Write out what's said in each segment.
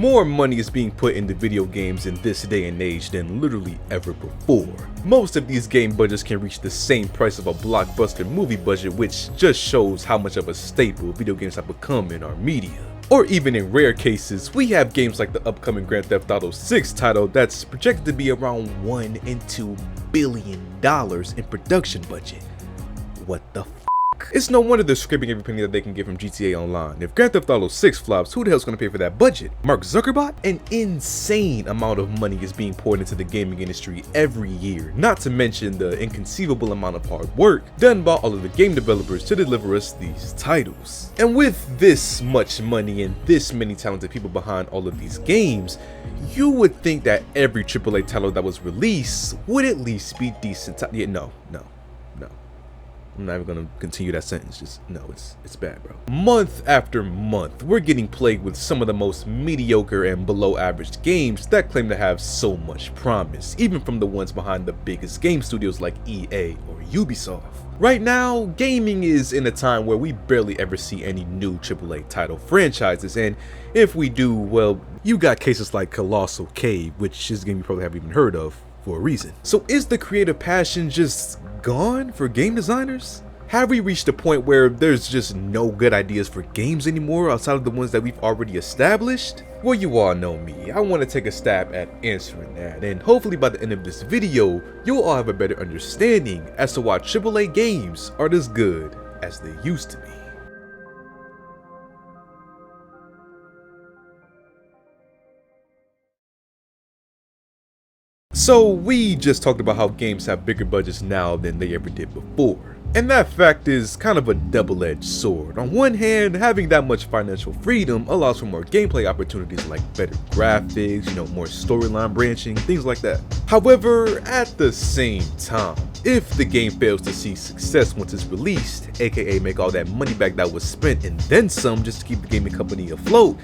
More money is being put into video games in this day and age than literally ever before. Most of these game budgets can reach the same price of a blockbuster movie budget, which just shows how much of a staple video games have become in our media. Or even in rare cases, we have games like the upcoming Grand Theft Auto 6 title that's projected to be around $1 and $2 billion in production budget. What the f***? It's no wonder they're scraping every penny that they can get from GTA Online. If Grand Theft Auto 6 flops, who the hell's gonna pay for that budget? Mark Zuckerberg? An insane amount of money is being poured into the gaming industry every year, not to mention the inconceivable amount of hard work done by all of the game developers to deliver us these titles. And with this much money and this many talented people behind all of these games, you would think that every AAA title that was released would at least be decent. Yeah, no. I'm not even gonna continue that sentence, just no, it's bad, bro. Month after month, we're getting plagued with some of the most mediocre and below average games that claim to have so much promise, even from the ones behind the biggest game studios like EA or Ubisoft. Right now, gaming is in a time where we barely ever see any new AAA title franchises, and if we do, well, you got cases like Colossal Cave, which is a game you probably haven't even heard of for a reason. So is the creative passion just gone for game designers? Have we reached a point where there's just no good ideas for games anymore outside of the ones that we've already established? Well, you all know me. I want to take a stab at answering that, and hopefully by the end of this video, you'll all have a better understanding as to why AAA games aren't as good as they used to be. So we just talked about how games have bigger budgets now than they ever did before. And that fact is kind of a double-edged sword. On one hand, having that much financial freedom allows for more gameplay opportunities like better graphics, more storyline branching, things like that. However, at the same time, if the game fails to see success once it's released, aka make all that money back that was spent and then some just to keep the gaming company afloat,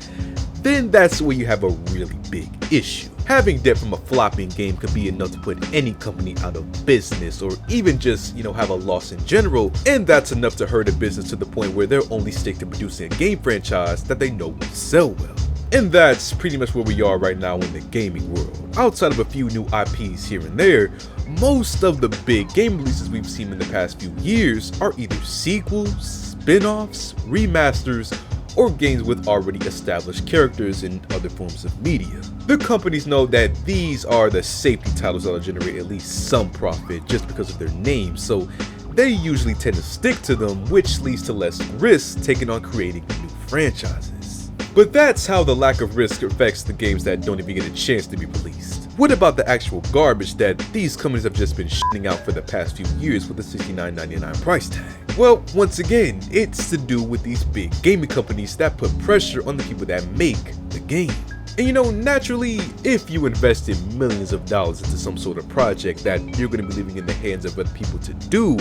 then that's where you have a really big issue. Having debt from a flopping game could be enough to put any company out of business, or even just, have a loss in general, and that's enough to hurt a business to the point where they'll only stick to producing a game franchise that they know will sell well. And that's pretty much where we are right now in the gaming world. Outside of a few new IPs here and there, most of the big game releases we've seen in the past few years are either sequels, spin-offs, remasters, or games with already established characters in other forms of media. The companies know that these are the safety titles that'll generate at least some profit just because of their names, so they usually tend to stick to them, which leads to less risk taken on creating new franchises. But that's how the lack of risk affects the games that don't even get a chance to be released. What about the actual garbage that these companies have just been shitting out for the past few years with the $69.99 price tag? Well, once again, it's to do with these big gaming companies that put pressure on the people that make the game. And naturally, if you invested millions of dollars into some sort of project that you're going to be leaving in the hands of other people to do,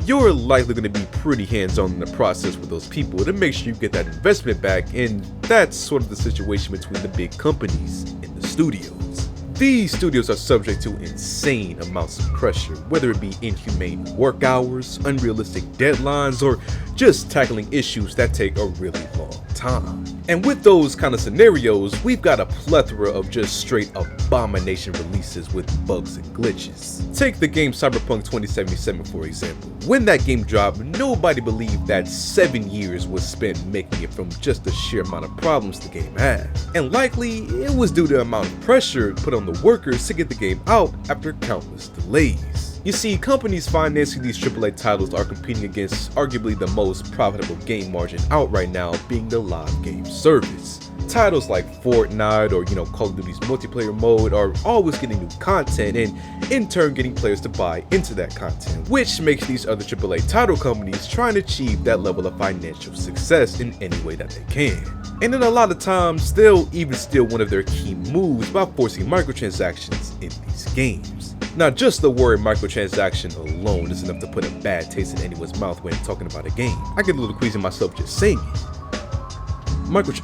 you're likely going to be pretty hands-on in the process with those people to make sure you get that investment back, and that's sort of the situation between the big companies and the studios. These studios are subject to insane amounts of pressure, whether it be inhumane work hours, unrealistic deadlines, or just tackling issues that take a really long time. And with those kind of scenarios, we've got a plethora of just straight abomination releases with bugs and glitches. Take the game Cyberpunk 2077 for example. When that game dropped, nobody believed that 7 years was spent making it from just the sheer amount of problems the game had. And likely, it was due to the amount of pressure put on the workers to get the game out after countless delays. You see, companies financing these AAA titles are competing against arguably the most profitable game margin out right now, being the live game service. Titles like Fortnite or Call of Duty's multiplayer mode are always getting new content and in turn getting players to buy into that content, which makes these other AAA title companies trying to achieve that level of financial success in any way that they can. And then a lot of times, they'll even steal one of their key moves by forcing microtransactions in these games. Now, just the word microtransaction alone is enough to put a bad taste in anyone's mouth when talking about a game. I get a little queasy myself just saying it.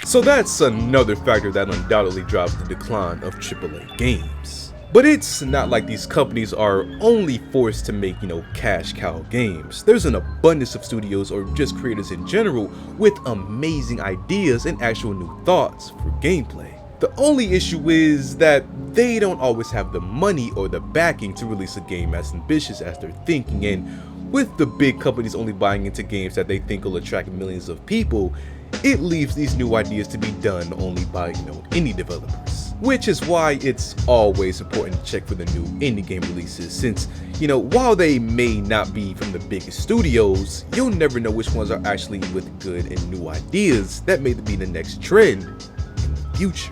So that's another factor that undoubtedly drives the decline of AAA games. But it's not like these companies are only forced to make, cash cow games. There's an abundance of studios or just creators in general with amazing ideas and actual new thoughts for gameplay. The only issue is that they don't always have the money or the backing to release a game as ambitious as they're thinking, and with the big companies only buying into games that they think will attract millions of people, it leaves these new ideas to be done only by, indie developers. Which is why it's always important to check for the new indie game releases, since, while they may not be from the biggest studios, you'll never know which ones are actually with good and new ideas that may be the next trend in the future.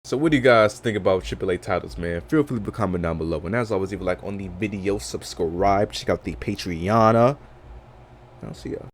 So what do you guys think about AAA titles, man? Feel free to comment down below. And as always, leave a like on the video, subscribe, check out the Patreon. I'll see ya.